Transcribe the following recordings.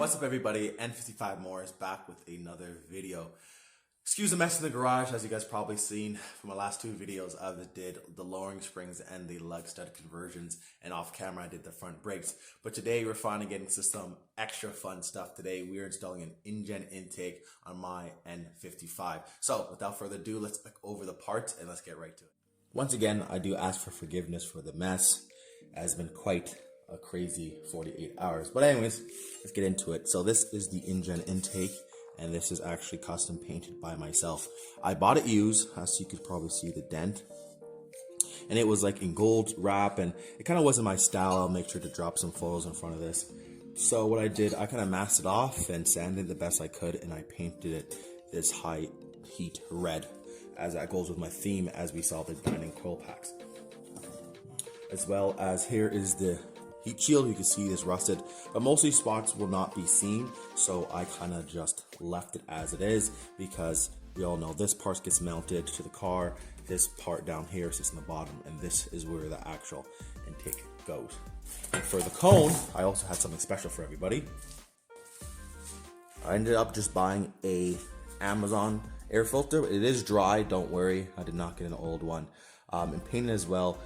What's up everybody, N55 more is back with another video. Excuse the mess in the garage. As you guys probably seen from my last two videos, I did the lowering springs and the lug stud conversions, and off camera I did the front brakes. But today we're finally getting to some extra fun stuff. Today we are installing an Injen intake on my N55. So without further ado, let's look over the parts and let's get right to it. Once again, I do ask for forgiveness for the mess. It has been quite a crazy 48 hours. But anyways, let's get into it. So this is the Injen intake, and this is actually custom painted by myself. I bought it used, as you could probably see the dent. And it was like in gold wrap, and it kind of wasn't my style. I'll make sure to drop some photos in front of this. So what I did, I kind of masked it off and sanded the best I could, and I painted it this high heat red, as that goes with my theme as we saw the dining coil packs. As well as here is the heat shield. You can see this rusted, but most of these spots will not be seen, so I kind of just left it as it is, because we all know this part gets mounted to the car, this part down here sits in the bottom, and this is where the actual intake goes. And for the cone, I also had something special for everybody. I ended up just buying a Amazon air filter. It is dry, don't worry, I did not get an old one. And painted as well.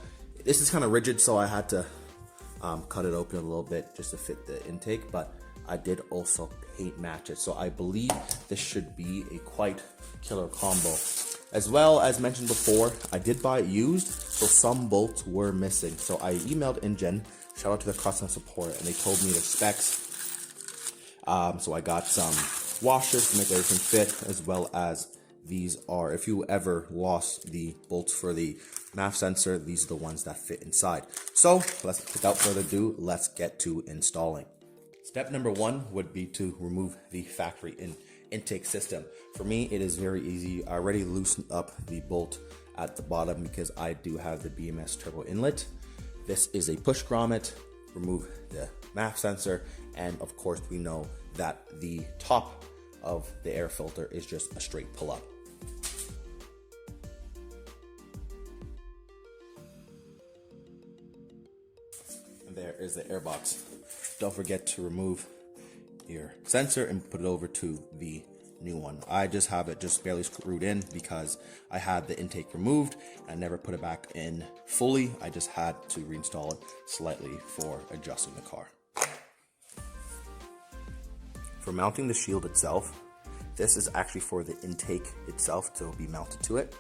This is kind of rigid, so I had to cut it open a little bit just to fit the intake, but I did also paint match it, so I believe this should be a quite killer combo. As well as mentioned before, I did buy it used, so some bolts were missing, so I emailed Injen, shout out to their customer support, and they told me the specs. So I got some washers to make everything fit, as well as these are, if you ever lost the bolts for the MAF sensor, these are the ones that fit inside. So without further ado, let's get to installing. Step number one would be to remove the factory intake system. For me, it is very easy. I already loosened up the bolt at the bottom because I do have the BMS turbo inlet. This is a push grommet. Remove the MAF sensor, and of course we know that the top of the air filter is just a straight pull up. There is the air box. Don't forget to remove your sensor and put it over to the new one. I just have it just barely screwed in because I had the intake removed. I never put it back in fully. I just had to reinstall it slightly for adjusting the car. For mounting the shield itself, this is actually for the intake itself to be mounted to it.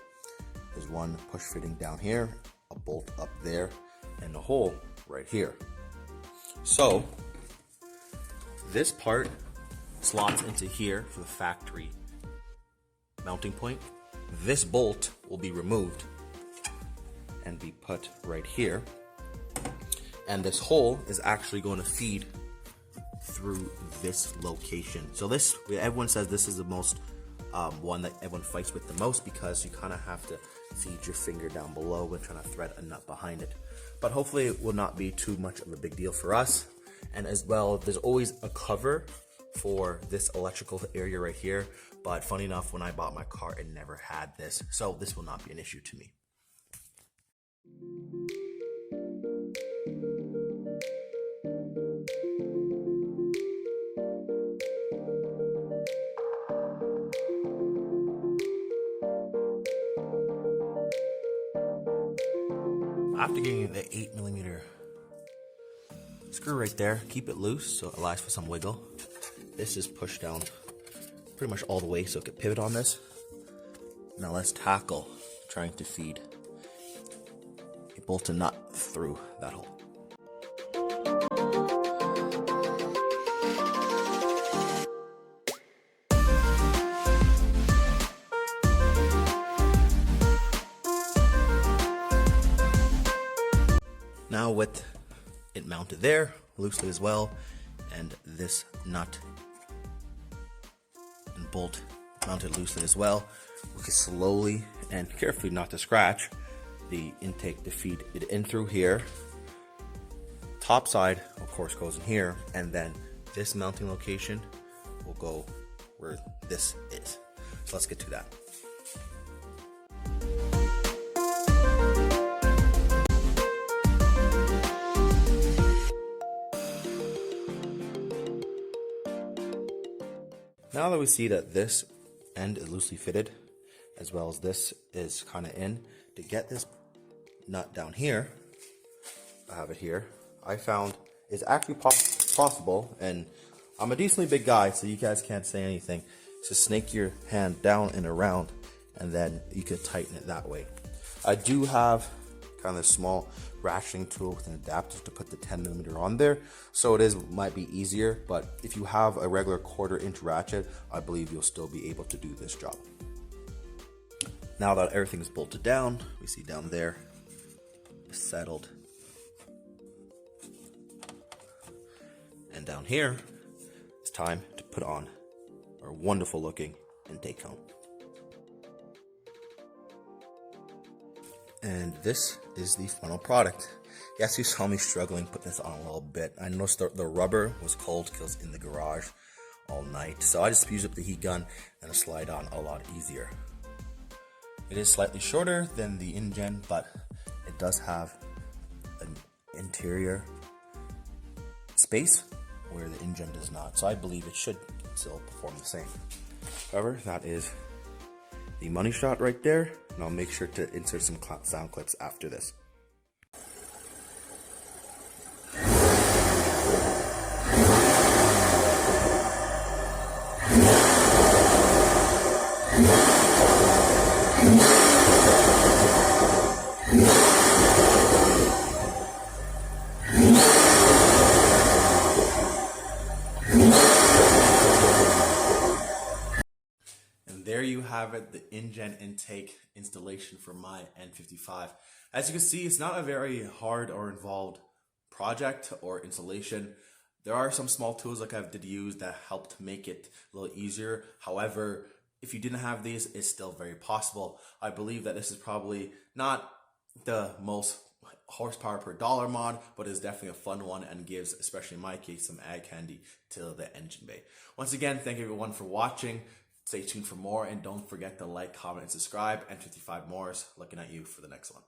There's one push fitting down here, a bolt up there, and a hole right here. So this part slots into here for the factory mounting point. This bolt will be removed and be put right here, and this hole is actually going to feed through this location. So this, everyone says this is the most one that everyone fights with the most, because you kind of have to feed your finger down below when trying to thread a nut behind it. But hopefully it will not be too much of a big deal for us. And as well, there's always a cover for this electrical area right here, but funny enough, when I bought my car, it never had this, so this will not be an issue to me. After getting the 8mm screw right there, keep it loose so it allows for some wiggle. This is pushed down pretty much all the way so it can pivot on this. Now let's tackle trying to feed a bolt and nut through that hole. Now with it mounted there, loosely as well, and this nut and bolt mounted loosely as well, we can slowly and carefully, not to scratch, the intake to feed it in through here. Top side, of course, goes in here, and then this mounting location will go where this is. So let's get to that. Now that we see that this end is loosely fitted, as well as this is kind of in, to get this nut down here, I have it here, I found it's actually possible, and I'm a decently big guy, so you guys can't say anything. Just snake your hand down and around, and then you could tighten it that way. I do have kind of a small ratcheting tool with an adapter to put the 10mm on there, so might be easier, but if you have a regular 1/4 inch ratchet, I believe you'll still be able to do this job. Now that everything's bolted down, we see down there, it's settled. And down here, it's time to put on our wonderful looking intake cone. And this is the final product. Yes, you saw me struggling put this on a little bit. I noticed the rubber was cold because it was in the garage all night. So I just used up the heat gun and it slide on a lot easier. It is slightly shorter than the Injen, but it does have an interior space where the Injen does not. So I believe it should still perform the same. However, that is the money shot right there, and I'll make sure to insert some sound clips after this. There you have it, the Injen intake installation for my N55. As you can see, it's not a very hard or involved project or installation. There are some small tools like I did use that helped make it a little easier. However, if you didn't have these, it's still very possible. I believe that this is probably not the most horsepower per dollar mod, but it's definitely a fun one and gives, especially in my case, some eye candy to the engine bay. Once again, thank you everyone for watching. Stay tuned for more, and don't forget to like, comment, and subscribe. N55 more is looking at you for the next one.